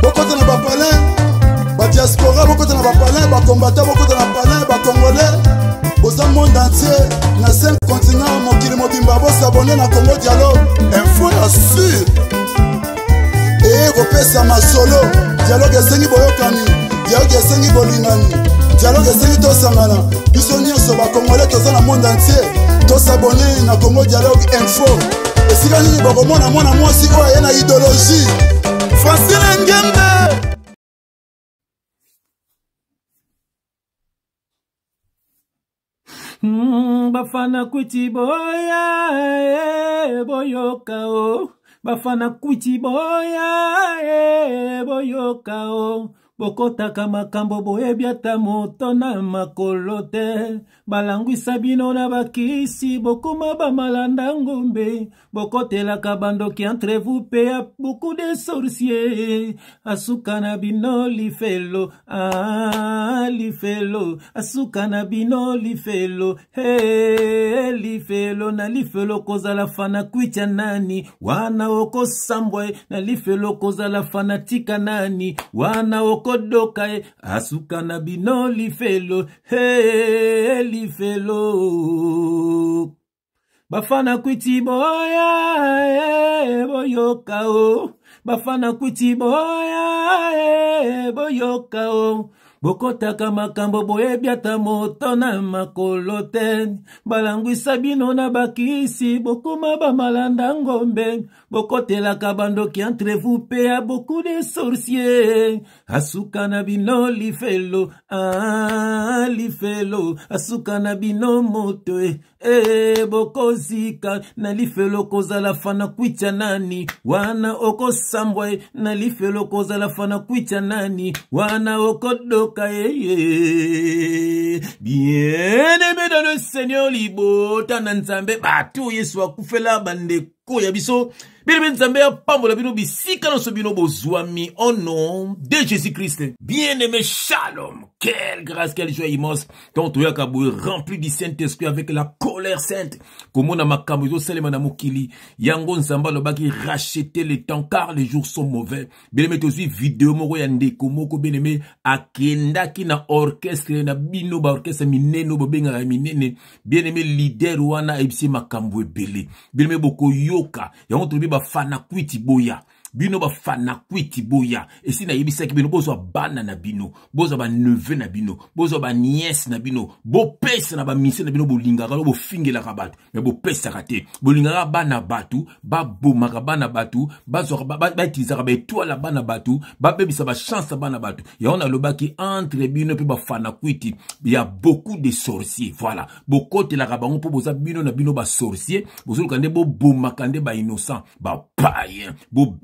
Bokota na bapalin, ba diaspora, bokota na bapalin, ba combattant, bokota na palin, ba congolais. Boza monde entier, na 5 continents, mokili mobimba, bo s'abonner na Congo Dialogue. Info ya sûr. Et kopesa masolo, dialogue esengi boyokani, dialogue esengi bolingani, dialogue esengi tosangana. Biso nyonso ba congolais toza na monde entier, to s'abonner na Congo Dialogue Info. Esika nini bokomona mwana mwasi oyo aye na idéologie. Facile Ngembe. Bafana kwiti boya boyoka o. Bafana kwiti boya boyoka o. Bokotaka makambo boyebiata moto na makolo te. Balangwisa bino na bakisi bokuma bamalanda ngombe. Bokotelaka bandoki entre vous pe ya beaucoup de sorciers. Asuka na bino lifelo, lifelo. Asuka na bino lifelo, lifelo. Na lifelo kozala fana kwicha nani. Wana oko sambwe na lifelo kozala fanatika nani. Wana oko dokae asuka na bino lifelo, lifelo. Bafana kwiti boya boyoka o. Bafana kwiti boya boyoka o. Bokotaka makambo boyebiata moto na makolo te. Balangwisa bino na bakisi bokuma bamalanda ngombe. Bokotelaka bandoki entre vous pe ya beaucoup de sorciers. Asuka na bino lifelo, lifelo. Asuka na bino moto bokozika na lifelo kozala fana kwicha nani. Wana oko sambwe na lifelo kozala fana kwicha nani. Wana oko doka. Bien-aimé dans le Seigneur libo tananzambe batu yesu akufela bandeko ya biso bien-aimé nzambe ya pambola bino bisika no sobino bozwami au nom de Jésus-Christ. Bien-aimé, shalom, quelle grâce, quelle joie immense. Quand tu as rempli du Saint-Esprit avec la colère sainte, comme on a makambo salema na mokili yango nzamba lobaki racheter le temps car les jours sont mauvais. Bien-aimé tozwi vidéo moko ya ndeko moko bien-aimé akendaki na orchestre na bino ba orchestre mineno bobenga ya minene. Bien-aimé leader wana ebisi makambo ebele. Bien-aimé boko yoka yango tobi ba fana kwiti boya. Bino ba fana kwiti boya. Esi na yebisaki bino bozo bana na bino, bozo ba neveu na bino, bozo ba nièce na bino, bo pesa na ba mise na bino bolingaka bo fingela ka batu, mais bo pesa kate. Bolingaka bana batu, ba bomaka bana batu, bazo ba tizaka ba étoile bana batu, ba bebisa ba chance bana batu. Ya on a lobaki entre bino pe ba fana kwiti, il y a beaucoup de sorciers. Voilà. Bo kote la kabango po boza bino na bino ba sorcier, bozo kande bo bomaka nde ba innocent, ba païen, bo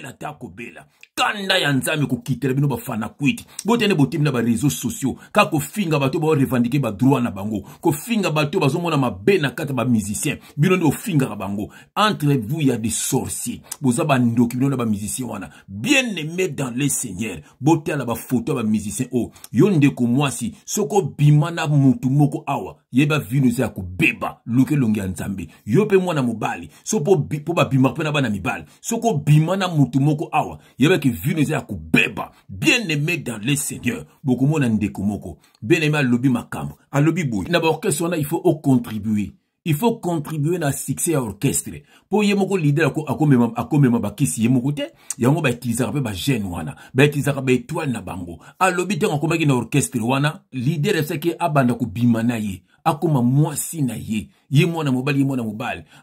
la tako bela kanda ya nzambe ko kitela bino ba fana kwiti botene botim na ba réseaux sociaux ka ko finga bato ba revendiquer ba droit na bango ko finga bato bazomona mabe na kata ba musicien bino ndo finga bango entre vous il y a des sorciers boza ba ndoki bino na ba musicien wana bien aimé dans les seigneurs botela ba photo ba musicien o yonde ko mwasi soko bimana mutu moko awa yeba vino za ko beba luke longi ya nzambe yope mwana mobali so po ba bima pena bana mibali soko bimana mutu moko awa yeba ke vino za ko beba bien aimé dans les seigneurs beaucoup mona ndeko moko bien aimé alobi makambo alobi boy na ba orchestre wana il faut contribuer. Il faut contribuer na succès à orchestre. Pour yemoko leader akomema bakisi yemoko te, yango ba utiliser ba jeune wana, ba utiliser ba étoile na bango. Alobi te akomaki na orchestre wana, leader efseke abanda ko bimana ye, akoma mwasi na ye, ye mwana mobali.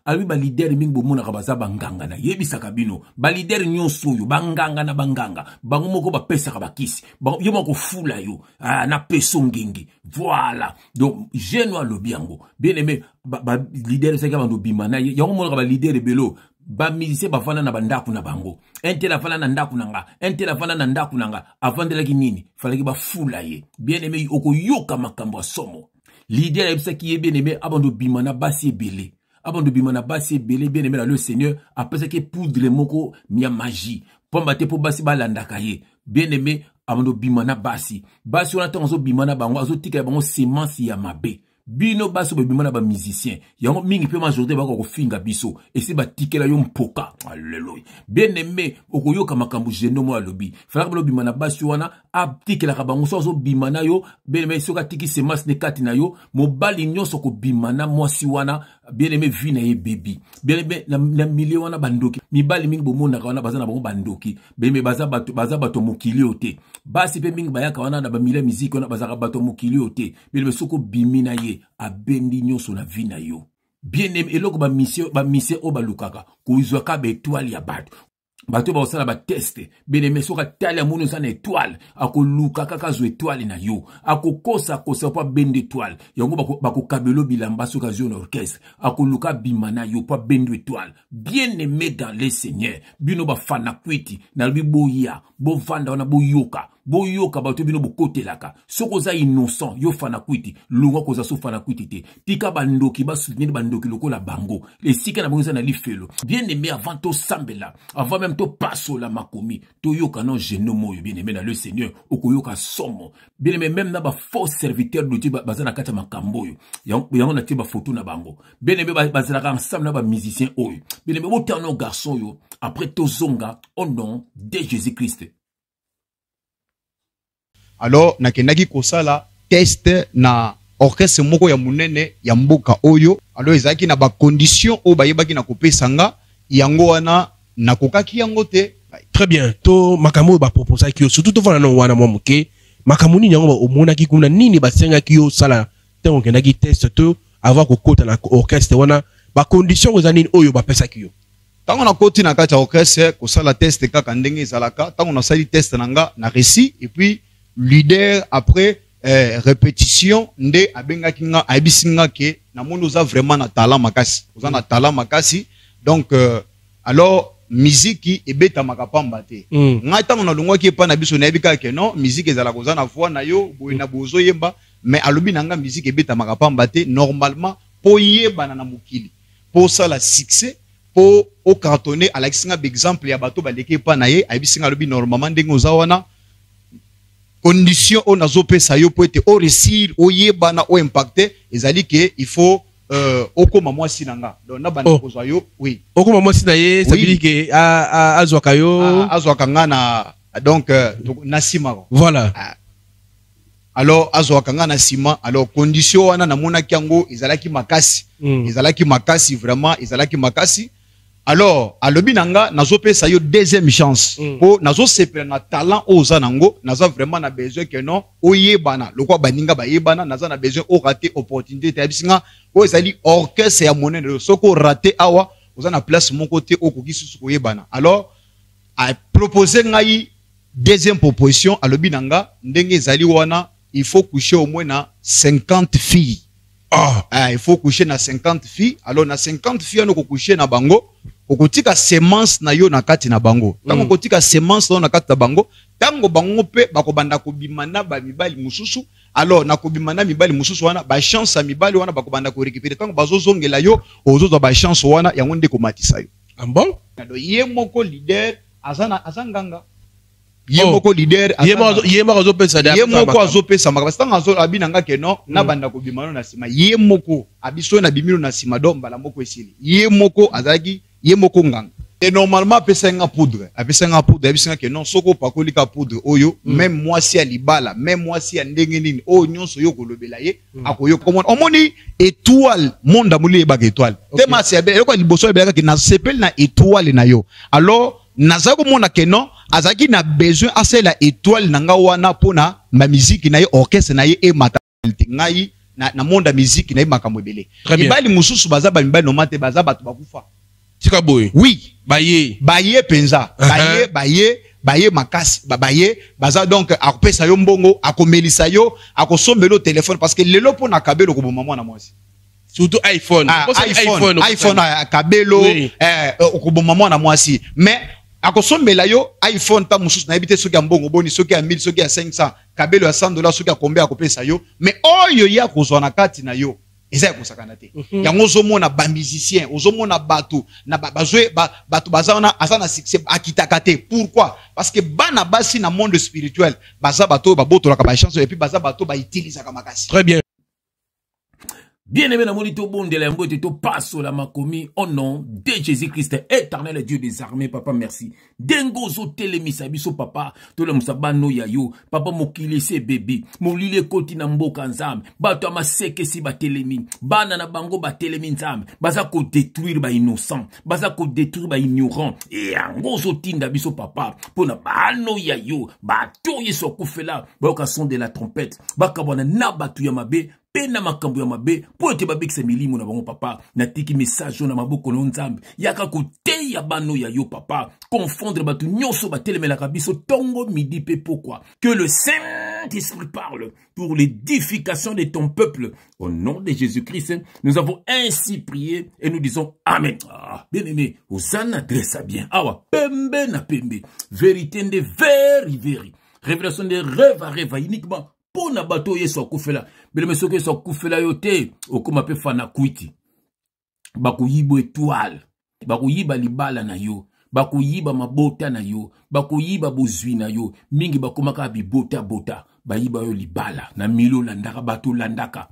Alobi ba leader mingi bomona ka baza banganga na yebisa kabino, ba leader nyonso yo banganga na banganga, bango moko ba pesa ka bakisi, yo moko fula yo, na peso ngenge. Voilà. Donc jeune alobi yango, bien aimé ba leader seka bando bimana yango mona ba leader belo ba musicien ba fana na bandaku na bango entela fana na ndaku nanga entela fana na ndaku nanga avandela ki nini fala ki ba fula ye bien aimé oko yoka makambo somo leader ebisa ki ye bien aimé abando bimana basi ebele abando bimana basi ebele bien aimé le Seigneur apesa ki poudre moko mia magie pomba te po basi balandaka ye bien aimé abando bimana basi wana tango zo bimana bango azo tika bango semence ya mabe bino baso bimana ba musicien yango mingi pe majorité bako kofinga biso esi batikela yo mpoka alléluia bien aimé okoyoka makambo genomo alobi fala ko bimana basi wana atikela ka bango so bimana yo bien aimé soka tiki semas ne kati na yo mobali nyonso ko bimana mwasi wana bien aimé vi na ye baby bien aimé na milieu wana bandoki mibali mingi bomona ka wana bazana bango bandoki bien aimé baza bato mokili ote basi pe mingi bayaka wana na ba milieu musique wana bazaka bato mokili ote bien aimé soko bimina ye abendi nyonso na vi na yo bien aimé eloko ba mission o balukaka kuizwa ka ba étoile ya bato bato ba osala ba test bien aimé soka tali ya mono sana étoile akoluka kaka zo étoile na yo akokosa kosa pa bende étoile yango bako kabelo bilamba soka zo na orchestre akoluka bimana yo pa bende étoile bien aimé dans les seigneurs bino ba fana kwiti na bi boya bo vanda wana boyoka boyoka bato bino bokotelaka soko za innocent yo fana kwiti lunga koza so fana kwiti te tika bandoki ba soutenir bandoki lokola bango esika na bonza na lifelo bien aimé avant to sambela avant même to pasola makomi to yoka non genomo yo bien aimé dans le Seigneur okoyoka somo bien aimé même na ba faux serviteur de Dieu bazana kata makambo yo yango na tiba photo na bango bien aimé bazana ensemble na ba musicien oyo bien aimé botano garçon yo après to zonga au nom de Jésus-Christ. Alors nakendaki kosala test na orchestre moko ya munene ya mboka oyo alors ezaki na ba condition o bayebaki na kopesa nga yango wana nakokaki yango te. Très bien to makambo ba proposer ki surtout to fana no wana momuke makambo ni yango omona ki kuna nini basenga ki yo sala tango kendaki test to avoir kokota na orchestre wana ba condition ozanini oyo ba pesa ki yo tango na koti na kati ya orchestre kosala test kaka ndenge ezalaka tango na sali test nanga na récit et puis leader après répétition nde abengaki nga abisinga ke na mono za vraiment na talent makasi oza na talent makasi donc alors musique ebeta makapamba te nga tango na longwaki pa na biso na yebika ke non musique ezala koza na voix na yo boye na bozo yemba mais alobi nanga musique ebeta makapamba te normalement po yebana na mokili po sala succès po o cartonner à l'exemple d'exemple ya bato baleke pa na ye abisinga alobi normalement ndenge oza wana condition on a zopé ça yo peut être au réussir au yebana au impacté ezali que il faut okoma moi sinanga donc na bana kozwa yo oui okoma moi sinaye ça veut dire que azwaka yo azwaka nga na donc na sima voilà alors azwaka nga na sima alors condition wana na mona kiango ezalaki makasi vraiment ezalaki makasi. Alors, alobi nanga nazo pesa yo deuxième chance. Po nazo sepela na talent oza nango, nazo vraiment na besoin que non oyebana, lokwa baninga ba yebana, nazo na besoin o rater opportunité te bisinga o ezali orchestre ya monene soko rater awa, oza na place mon côté o koki susu ko yebana. Alors, a proposer ngai deuxième proposition alobi nanga ndenge ezali wana, il faut coucher au moins na 50 filles. Il faut coucher na 50 filles. Alors na 50 filles on coucher na bango. Okotika semence na yo na kati na bango. Tango kotika semence na kati na bango, tango bango pe bakobanda kobimana ba mibali mususu. Alors na kobimana mibali mususu wana ba chance mibali wana bakobanda ko récupérer tango bazozongela yo ozozo ba chance wana yango nde komatisa yo. Ah bon? Ado yemoko leader azanganga. Yemoko leader yemoko azopesa da. Yemoko azopesa makaba tango azo abinanga ke no na banda kobimana na sima. Yemoko abiso na bimiro na sima do mbala moko esili. Yemoko azagi yemoko nganga. Et normalement apesa nga poudre abisinga ke non soko pakolika poudre oyo même moi si à libala même moi si à ndenge nini o nyonso yo kolobela ye akoyo komona omoni étoile monde amuli ba étoile tema c'est bien ko liboso ebelaka ke na sepel na étoile na yo alors nazako mona ke non azaki na besoin assez la étoile nanga wana pona ma musique na ye orchestre na ye e matalité ngai na monde musique na ye makambo ebele ibali mususu baza ba mibali no mate baza batu bakufa. Oui, baye penza, baye makasi, baye baza donc akopesa yo mbongo, akomelisa yo, akosombelo téléphone parce que lelo po na kabelo ko bomama na mwasi. Surtout iPhone. iPhone kabelo ko bomama na mwasi. Mais akosombela yo iPhone ta mususu na ebite soki ya mbongo boni soki ya 1000 soki ya 500 kabelo ya $100 soki ya combien akopesa yo mais oyo ya kozwa na kati na yo eza kosakana te yango ozomona ba musicien ozomona bato na bato bazana asana succès akitaka te. Pourquoi? Parce que bana basi na monde spirituel baza bato ba boto la ba chance et puis baza bato ba utiliser ka makasi. Très bien. Bien-aimé, dans mon lit, bon de la mbote, to passe la makomi, au nom de Jésus-Christ, éternel Dieu des armées, papa, merci. Dengo zo telemisa biso, papa, to le musabano yayo, papa mokile se bébé, molile koti na mboka nzam, bato ama seke si ba telemi, bana na bango ba telemi nzam, baza ko détruire ba innocent, baza ko détruire ba ignorant, et ango zo tinda biso, papa, pona bano yayo, bato yeso kufela, ba son de la trompette, bakabona na batu ya mabe, pena makambo ya mabe po ete babekisa milimo na bango papa natiki message na maboko na nzambe yaka koteya bano ya yo papa confondre batu nyonso batelemelaka biso tongo midi pe pourquoi que le Saint-Esprit parle pour l'édification de ton peuple au nom de Jésus-Christ nous avons ainsi prié et nous disons amen. Ah, bien aimé Hosanna adresse bien awa pembe na pembe vérité de veri révélation de rêve uniquement pona bato yeso akufela bele mesoke yeso akufela yote okoma pe fana kwiti bakuyiba étoile bakuyiba libala na yo bakuyiba mabota na yo bakuyiba bozwi na yo mingi bakomaka bibota bota bayiba yo libala na milo landaka bato landaka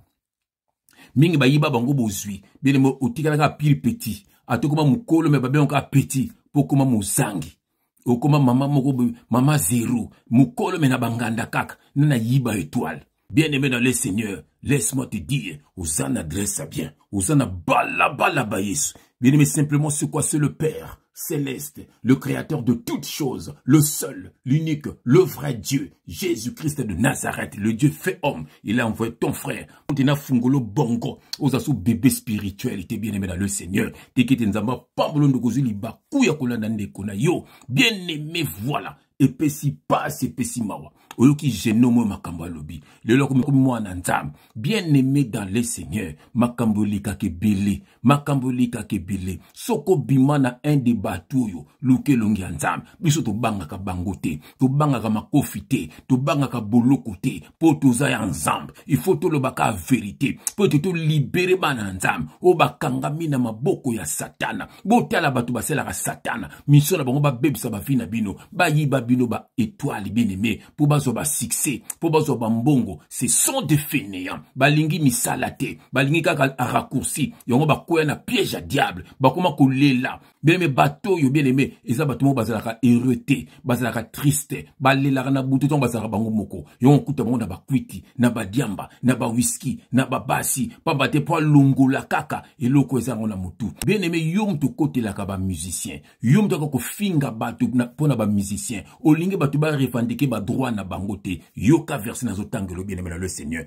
mingi bayiba bango bozwi bele mo otikalaka pile petit atokoma mukolo me babe onka petit pokoma muzangi okoma mama moko mama zéro mukolo mena banganda kaka nana yiba étoile. Bien-aimé dans le Seigneur, laisse-moi te dire, Hosanna adresse ça bien, Hosanna bala baïs. Bien-aimé, simplement c'est quoi? C'est le Père céleste, le créateur de toutes choses, le seul, l'unique, le vrai Dieu, Jésus-Christ de Nazareth, le Dieu fait homme. Il a envoyé ton frère. Tina fungolo bongo, aux assous bébé spirituel, il était bien-aimé dans le Seigneur. Bien-aimé, voilà. Epesi passe, epesi mawa. Oyoki genome makambo lobi. Le loko moi nanzam. Bien aimé dans le Seigneur. Makambo lika ke bele. Makambo lika ke bele. Soko bimana un de batuyo. Luke longi anzam. Biso to banga ka bangote. To banga ka makofite. To banga ka bolokote. Po to zaya ensemble. Il faut to lo baka vérité. Po to libérer bana anzam. O bakanga mina maboko ya satana. Botala batu basela ka satana. Misona bango ba bebisa ba fina bino. Ba yiba bino ba étoile bien-aimé. Pour bazo ba succès. Pour bazo ba mbongo. Ce sont des fainéants. Balingi misalate. Balingi kaka a raccourci. Yongo ba koya na piège à diable. Bakoma kolela. Bien-aimé bateau yo bien-aimé. Eza bato mo bazalaka ereuté. Bazalaka triste. Balela na bututon bazalaka bango moko. Yongo kuta bango na ba kwiti. Na ba diamba. Na ba whisky. Na ba basi. Pa bate po longola kaka. Eloko ezango na mutu. Bien-aimé yom to kote la ka ba musicien. Yom to ko finga bato pona ba musicien. Olingi bato ba revendiquer ba droit na bangote. Yoka verset na zotangelo bien-aimé dans le Seigneur.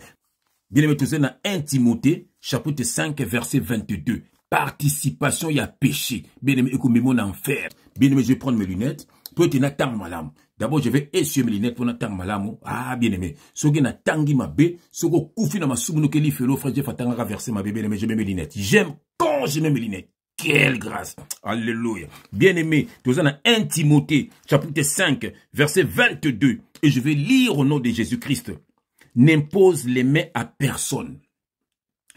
Bien-aimé tout ça dans 1 Timothée chapitre 5 verset 22. Participation y a péché. Bien-aimé écoutez mon enfer. Bien-aimé je vais prendre mes lunettes. Pour te natang malam. D'abord je vais essuyer mes lunettes pour natang malam. Ah bien-aimé. Soki na tangi ma bé, soko koufi na ma soumno keli felo frère Jeff atanga verser ma bébé bien-aimé je mets mes lunettes. J'aime quand je mets mes lunettes. Quelle grâce. Alléluia. Bien-aimé, nous avons 1 Timothée, chapitre 5, verset 22. Et je vais lire au nom de Jésus-Christ. N'impose les mains à personne.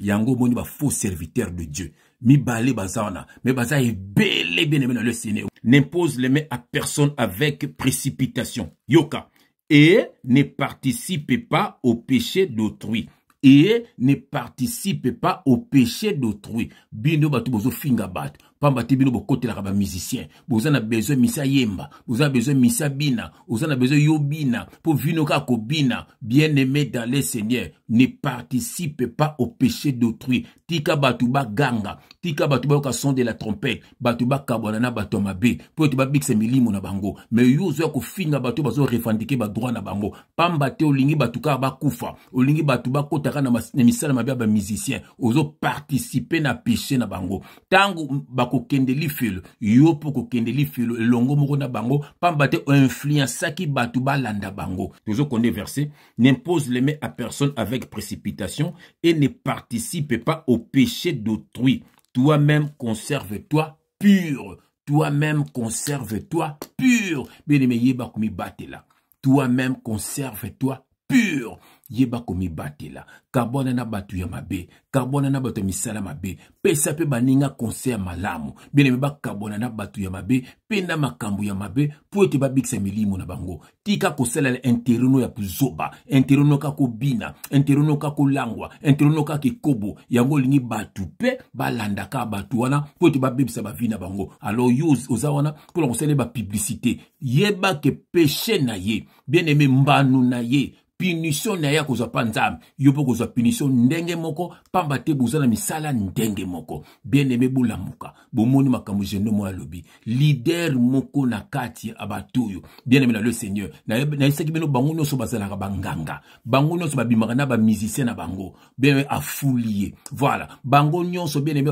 Yango moni ba faux serviteur de Dieu. Mi balé bazana. Mais baza est belé bien-aimé dans le Seigneur. N'impose les mains à personne avec précipitation. Yoka. Et ne participez pas au péché d'autrui. Et ne participez pas au péché d'autrui. Bino batu bozo finga bat. Pamba te bino bo kote la kaba musicien. Vous en avez besoin misa yemba. Vous en avez besoin misa bina. Vous en avez besoin yobina. Pour vino kako bina. Bien aimé dans le Seigneur. Ne participez pas au péché d'autrui. Tika batu ba ganga. Tika batu ba okason de la trompette. Batu ba kabonana batu mabe. Pour te ba bik se milimo na bango. Mais yozo ko finga batu bazo revendiquer ba droit na bango. Pamba te olingi batu ka ba kufa. Olingi batu ba kotaka na misala mabe ba musicien. Ozo participer na péché na bango. Tangu ko kendeli filo yo poko kendeli filo longo moko na bango pamba te influence qui batu balanda bango toujours connaît verset n'impose les mains à personne avec précipitation et ne participe pas au péché d'autrui. Toi-même conserve-toi pur. Toi-même conserve-toi pur. Bien-aimé yeba komi batela. Toi-même conserve-toi pur. yeba komi batela kabwana na batu ya mabe kabwana na batu ya misala mabe pesa pe baninga conseil malamu bien ba kabwana na batu ya mabe penda makambu ya mabe po ete babikisa milimo na bango tika kosala interno ya kuzoba interno ka kobina interno ka kolangwa interno ka kikobo yango lingi batu pe balanda ka batu wana po ete babebisa bavina bango alors use ozawana pour kosala ba publicité yeba ke péché na ye bien aimé mbanu na ye punition na ya kozwa panzam yopo kozwa punition ndenge moko pamba te bozana misala ndenge moko bien aimé bulamuka bomoni makambo jeno mo alobi leader moko na kati abatuyo bien aimé na le Seigneur na isaki beno bango nyonso bazalaka banganga bango nyonso babimaka na ba musicien na bango bien aimé afoulier voilà bango nyonso bien aimé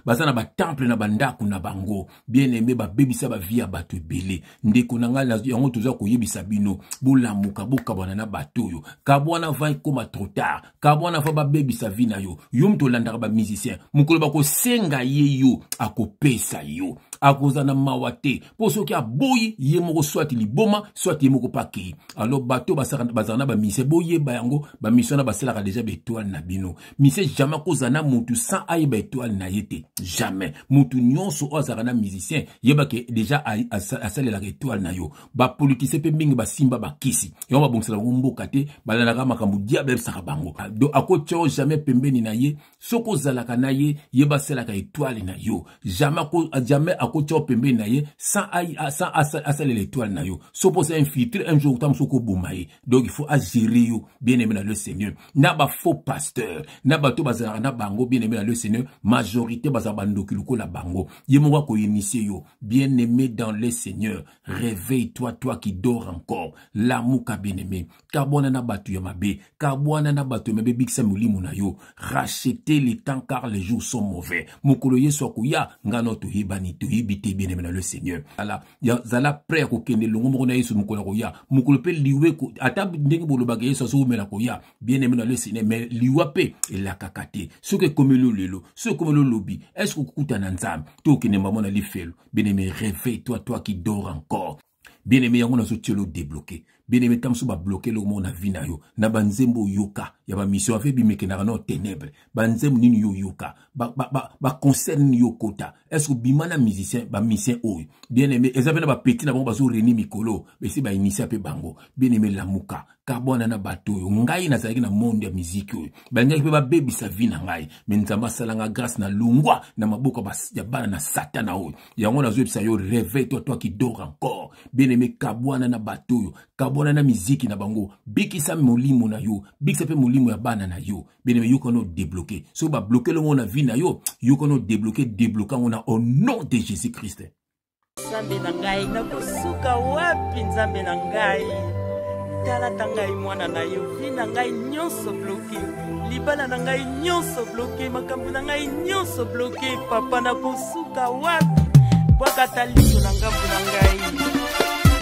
bazana ba temple na bandaku na bango bien aimé ba bebisa ba via batu belé ndeko na ngala yango toza koyebisa bino bulamuka bokabana na batu kabwana va koma trop tard kabwana va ba baby sa vie na yo yum to landaka ba musicien mukolo bako senga ye yo akopesa yo akozana mawate po soki aboyi ye moko soit liboma soit ye moko paki alors bato bazana ba mise boye ba yango ba mission na baselaka déjà ba étoile na bino mise jamais kozana mutu sans aye ba étoile na yete jamais mutu nyonso ozaka na musicien yeba ke déjà asalela étoile na yo ba politicien pe mingi ba simba ba kisi yo ba bongsela mboka te balalaka makambu diable saka bango do akotio jamais pembeni na ye soko zalaka na ye yeba selaka étoile na yo jamais akotio pembeni na ye sans asale l'étoile na yo sopo c'est infiltrer un jour tam soko bomaye donc il faut agérer yo bien aimé dans le Seigneur na ba faux pasteur na ba to bazalaka na bango bien aimé dans le Seigneur majorité bazabandoki la bango yemonga ko initier yo bien aimé dans le Seigneur réveille-toi toi qui dors encore l'amour bien aimé kabwana na batu ya mabe kabwana na batu ya mabe bikisa mulimu na yo racheter le temps car les jours sont mauvais mukolo yesu akuya ngano to hibani to hibite bien aimé dans le Seigneur ala ya zala prêt ko kende longo moko na yesu mukolo koya mukolo pe liwe ko ata ndenge bolobaka yesu so mela koya bien aimé dans le Seigneur mais liwa pe la kakate ce que comme le lelo ce comme le lobby est-ce que kukuta na nzambe to kende maman na lifelo bien aimé réveille-toi toi qui dors encore bien aimé yango na so tielo débloqué bien aimé tam so ba bloquer le monde na vie na yo na banzembo yoka ya ba mission afi bimeke na no ténèbres banzembo nini yo yoka ba concerne yokota est-ce que bimana musicien ba musicien oyo bien aimé ezapena ba petit na bango ba so reni mikolo mais si ba initier pe bango bien aimé lamuka kabona na bato yo ngai na zaki na monde ya musique oyo bangaki pe ba baby sa vie na ngai mais nzamba salanga grâce na lungwa na maboko ya bana na satana oyo yango na zo bisa yo réveille-toi toi qui dors encore bien aimé kabwana na bato yo kabwana na musique na bango bikisa molimo na yo bikisa pe molimo ya bana na yo bien aimé yo kono débloquer so ba bloquer le monde na vie na yo yo kono débloquer on a au nom de Jésus-Christ. Nzambe na ngai na kusuka wapi nzambe na ngai tala tangai mwana na yo vina ngai nyonso bloqué libala na ngai nyonso bloqué makambu na ngai nyonso bloqué papa na kusuka wapi bwaka taliso na ngambu na ngai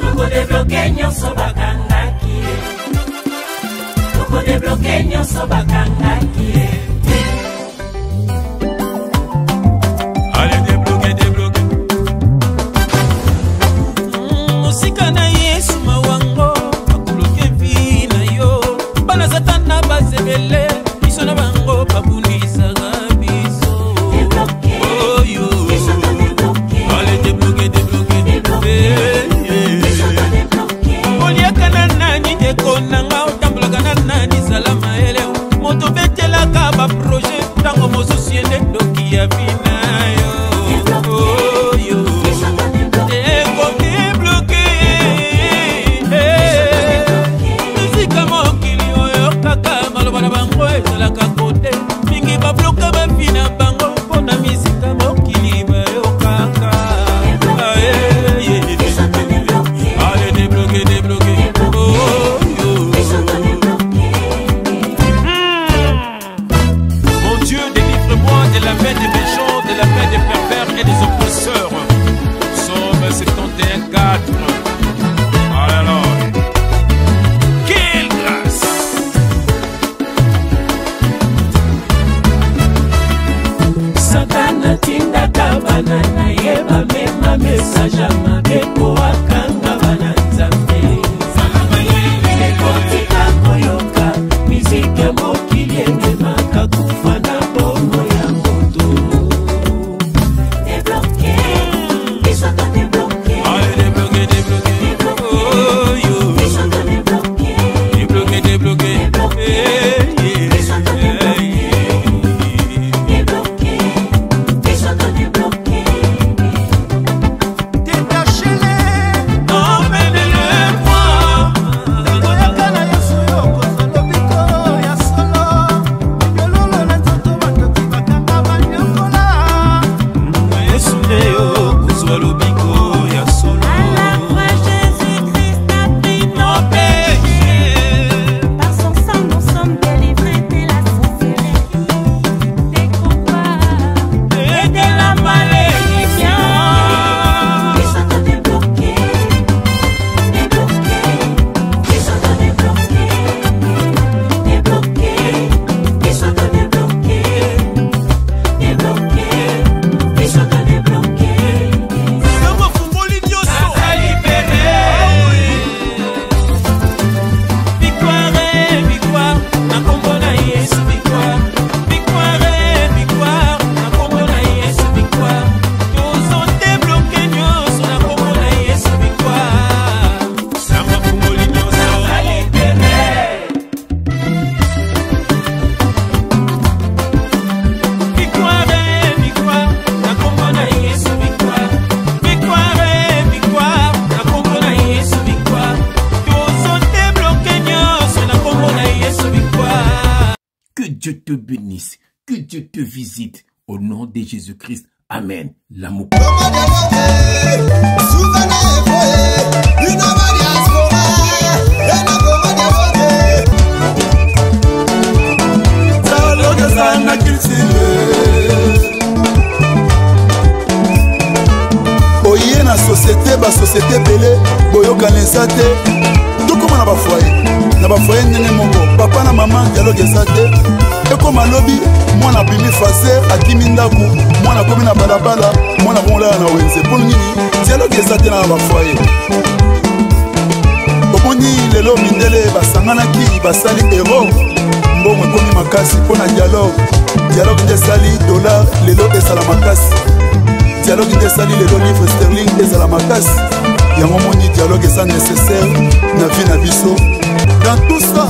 Toko débloqué nyonso bakangaki Toko débloqué nyonso bakangaki Allez débloqué Musika na Yesu mawango akubloqué vi na yo bana satana bazebele biso na bango babunisa biso oh yo allez débloqué Oliaka na nani de konanga otambulaka na nani salama ele moto betela ka ba te bénisse, que Dieu te visite. Au nom de Jésus-Christ. Amen. L'amour. Oye na société, ba société belé, boyoka nesate. Tout comme na ba foyer nene moko, papa na maman dialogue esate. Et comme à lobby, moi na bimi faser, akimi ndaku, moi na komi na balabala, moi na bonla na wenze. Pour nini, dialogue esate na ba foyer. Omoni lelo mindele basanganaki basali héros. Mbongo komi makasi pona dialogue. Dialogue nde sali dollar lelo esala makasi. Dialogue nde sali lelo livre sterling esala makasi. Yango moni dialogue esa nécessaire na vie na biso. Dans tout ça,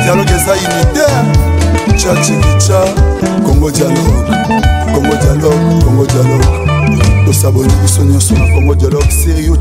dialogue esa unitaire. Tcha tcha Congo dialogue, Congo dialogue, Congo dialogue. Tosaboni biso nyonso na Congo dialogue sérieux.